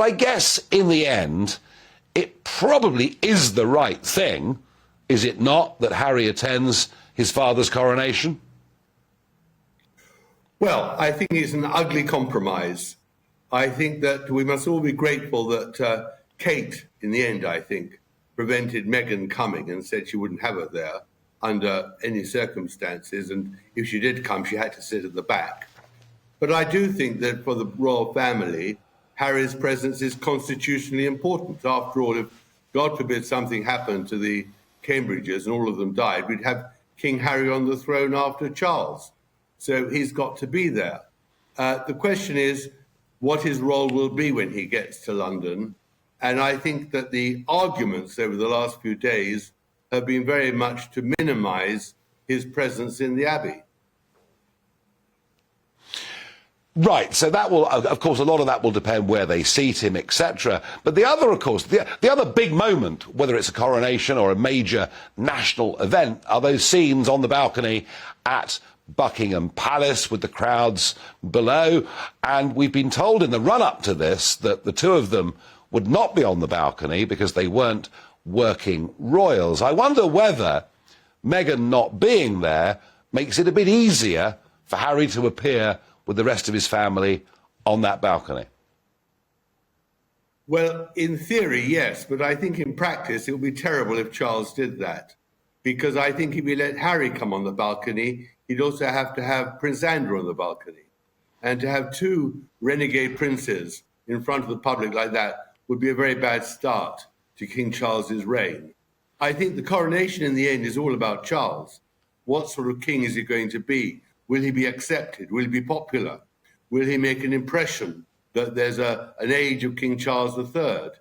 I guess in the end, it probably is the right thing, is it not, that Harry attends his father's coronation? Well, I think it's an ugly compromise. I think that we must all be grateful that Kate, in the end, I think, prevented Meghan coming and said she wouldn't have her there under any circumstances. And if she did come, she had to sit at the back. But I do think that for the royal family, Harry's presence is constitutionally important. After all, if, God forbid, something happened to the Cambridges and all of them died, we'd have King Harry on the throne after Charles. So he's got to be there. The question is what his role will be when he gets to London. And I think that the arguments over the last few days have been very much to minimise his presence in the Abbey. Right, so that will, of course, a lot of that will depend where they seat him, etc. But the other, of course, the other big moment, whether it's a coronation or a major national event, are those scenes on the balcony at Buckingham Palace with the crowds below. And we've been told in the run-up to this that the two of them would not be on the balcony because they weren't working royals. I wonder whether Meghan not being there makes it a bit easier for Harry to appear with the rest of his family on that balcony. Well, in theory, yes, but I think in practice it would be terrible if Charles did that, because I think if we let Harry come on the balcony, he'd also have to have Prince Andrew on the balcony. And to have two renegade princes in front of the public like that would be a very bad start to King Charles's reign. I think the coronation in the end is all about Charles. What sort of king is he going to be? Will he be accepted? Will he be popular? Will he make an impression that there's an age of King Charles III?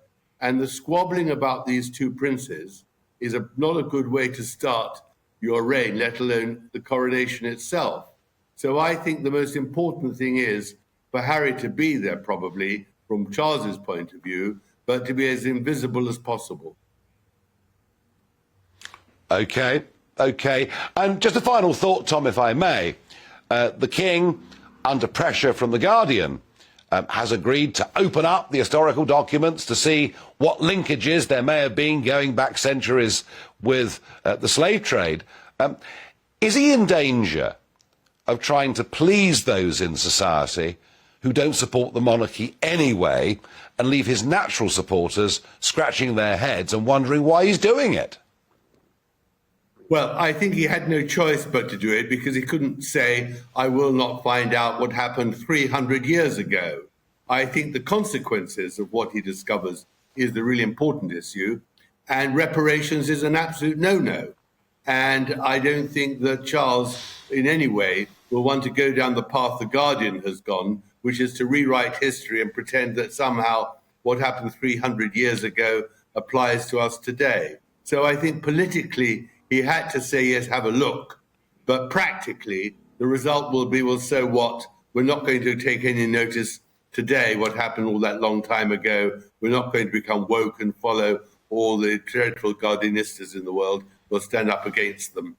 And the squabbling about these two princes is not a good way to start your reign, let alone the coronation itself. So I think the most important thing is for Harry to be there, probably, from Charles's point of view, but to be as invisible as possible. OK. And just a final thought, Tom, if I may. The King, under pressure from The Guardian, has agreed to open up the historical documents to see what linkages there may have been going back centuries with the slave trade. Is he in danger of trying to please those in society who don't support the monarchy anyway and leave his natural supporters scratching their heads and wondering why he's doing it? Well, I think he had no choice but to do it because he couldn't say, I will not find out what happened 300 years ago. I think the consequences of what he discovers is the really important issue, and reparations is an absolute no-no. And I don't think that Charles in any way will want to go down the path The Guardian has gone, which is to rewrite history and pretend that somehow what happened 300 years ago applies to us today. So I think politically, he had to say, yes, have a look. But practically, the result will be, well, so what? We're not going to take any notice today what happened all that long time ago. We're not going to become woke and follow all the dreadful Guardianistas in the world. We'll stand up against them.